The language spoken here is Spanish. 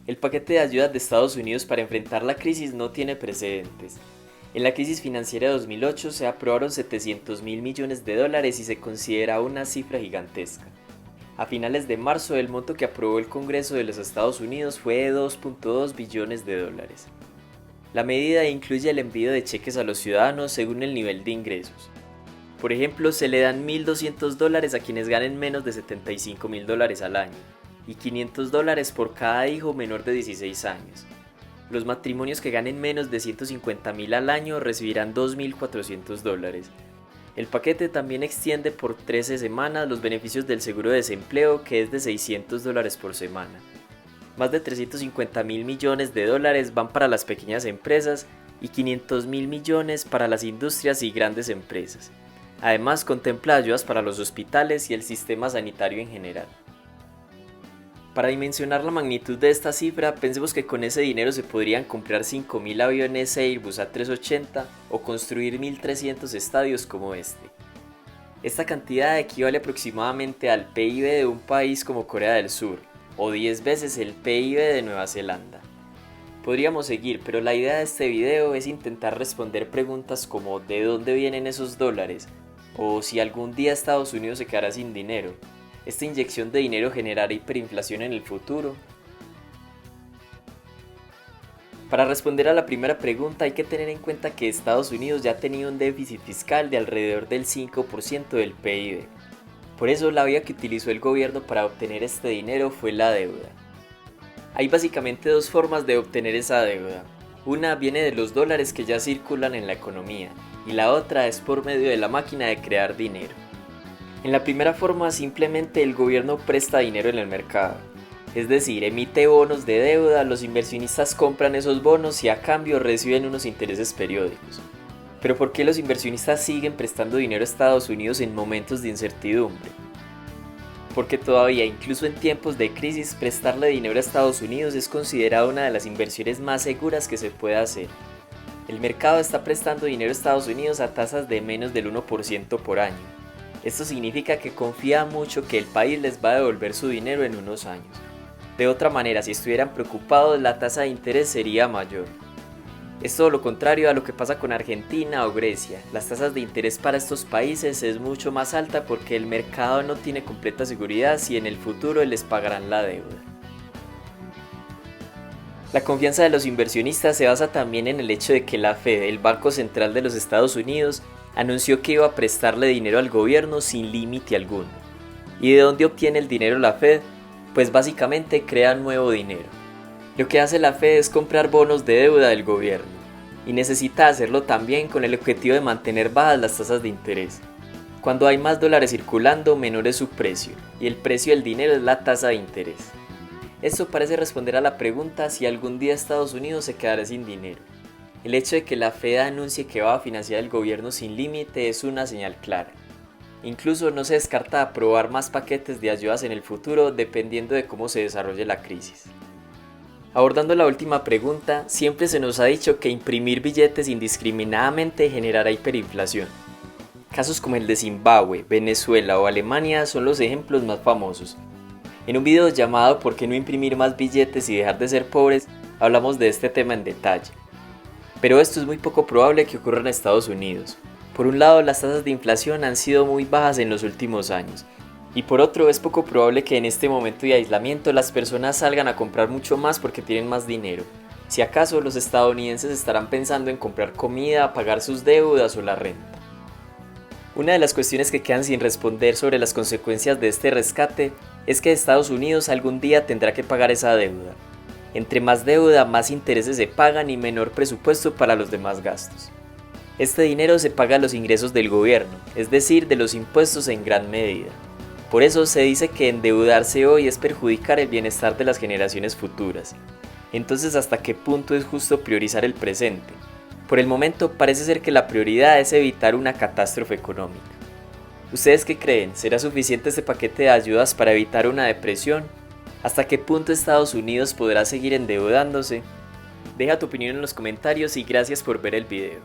El paquete de ayudas de Estados Unidos para enfrentar la crisis no tiene precedentes. En la crisis financiera de 2008 se aprobaron 700.000 millones de dólares y se considera una cifra gigantesca. A finales de marzo, el monto que aprobó el Congreso de los Estados Unidos fue de 2.2 billones de dólares. La medida incluye el envío de cheques a los ciudadanos según el nivel de ingresos. Por ejemplo, se le dan $1.200 a quienes ganen menos de $75.000 al año y $500 por cada hijo menor de 16 años. Los matrimonios que ganen menos de $150.000 al año recibirán $2.400. El paquete también extiende por 13 semanas los beneficios del seguro de desempleo, que es de $600 por semana. Más de 350.000 millones de dólares van para las pequeñas empresas y 500.000 millones para las industrias y grandes empresas. Además, contempla ayudas para los hospitales y el sistema sanitario en general. Para dimensionar la magnitud de esta cifra, pensemos que con ese dinero se podrían comprar 5.000 aviones Airbus A380 o construir 1.300 estadios como este. Esta cantidad equivale aproximadamente al PIB de un país como Corea del Sur, o 10 veces el PIB de Nueva Zelanda. Podríamos seguir, pero la idea de este video es intentar responder preguntas como ¿de dónde vienen esos dólares? O si algún día Estados Unidos se quedará sin dinero. ¿Esta inyección de dinero generará hiperinflación en el futuro? Para responder a la primera pregunta hay que tener en cuenta que Estados Unidos ya ha tenido un déficit fiscal de alrededor del 5% del PIB. Por eso la vía que utilizó el gobierno para obtener este dinero fue la deuda. Hay básicamente dos formas de obtener esa deuda. Una viene de los dólares que ya circulan en la economía y la otra es por medio de la máquina de crear dinero. En la primera forma simplemente el gobierno presta dinero en el mercado, es decir, emite bonos de deuda, los inversionistas compran esos bonos y a cambio reciben unos intereses periódicos. Pero ¿por qué los inversionistas siguen prestando dinero a Estados Unidos en momentos de incertidumbre? Porque todavía, incluso en tiempos de crisis, prestarle dinero a Estados Unidos es considerada una de las inversiones más seguras que se puede hacer. El mercado está prestando dinero a Estados Unidos a tasas de menos del 1% por año. Esto significa que confía mucho que el país les va a devolver su dinero en unos años. De otra manera, si estuvieran preocupados, la tasa de interés sería mayor. Es todo lo contrario a lo que pasa con Argentina o Grecia. Las tasas de interés para estos países es mucho más alta porque el mercado no tiene completa seguridad si en el futuro les pagarán la deuda. La confianza de los inversionistas se basa también en el hecho de que la Fed, el Banco Central de los Estados Unidos, anunció que iba a prestarle dinero al gobierno sin límite alguno. ¿Y de dónde obtiene el dinero la Fed? Pues básicamente crea nuevo dinero. Lo que hace la Fed es comprar bonos de deuda del gobierno, y necesita hacerlo también con el objetivo de mantener bajas las tasas de interés. Cuando hay más dólares circulando, menor es su precio, y el precio del dinero es la tasa de interés. Esto parece responder a la pregunta si algún día Estados Unidos se quedará sin dinero. El hecho de que la Fed anuncie que va a financiar el gobierno sin límite es una señal clara. Incluso no se descarta aprobar más paquetes de ayudas en el futuro dependiendo de cómo se desarrolle la crisis. Abordando la última pregunta, siempre se nos ha dicho que imprimir billetes indiscriminadamente generará hiperinflación. Casos como el de Zimbabue, Venezuela o Alemania son los ejemplos más famosos. En un video llamado ¿Por qué no imprimir más billetes y dejar de ser pobres?, hablamos de este tema en detalle. Pero esto es muy poco probable que ocurra en Estados Unidos. Por un lado, las tasas de inflación han sido muy bajas en los últimos años. Y por otro, es poco probable que en este momento de aislamiento las personas salgan a comprar mucho más porque tienen más dinero. Si acaso, los estadounidenses estarán pensando en comprar comida, pagar sus deudas o la renta. Una de las cuestiones que quedan sin responder sobre las consecuencias de este rescate es que Estados Unidos algún día tendrá que pagar esa deuda. Entre más deuda, más intereses se pagan y menor presupuesto para los demás gastos. Este dinero se paga a los ingresos del gobierno, es decir, de los impuestos en gran medida. Por eso se dice que endeudarse hoy es perjudicar el bienestar de las generaciones futuras. Entonces, ¿hasta qué punto es justo priorizar el presente? Por el momento parece ser que la prioridad es evitar una catástrofe económica. ¿Ustedes qué creen? ¿Será suficiente este paquete de ayudas para evitar una depresión? ¿Hasta qué punto Estados Unidos podrá seguir endeudándose? Deja tu opinión en los comentarios y gracias por ver el video.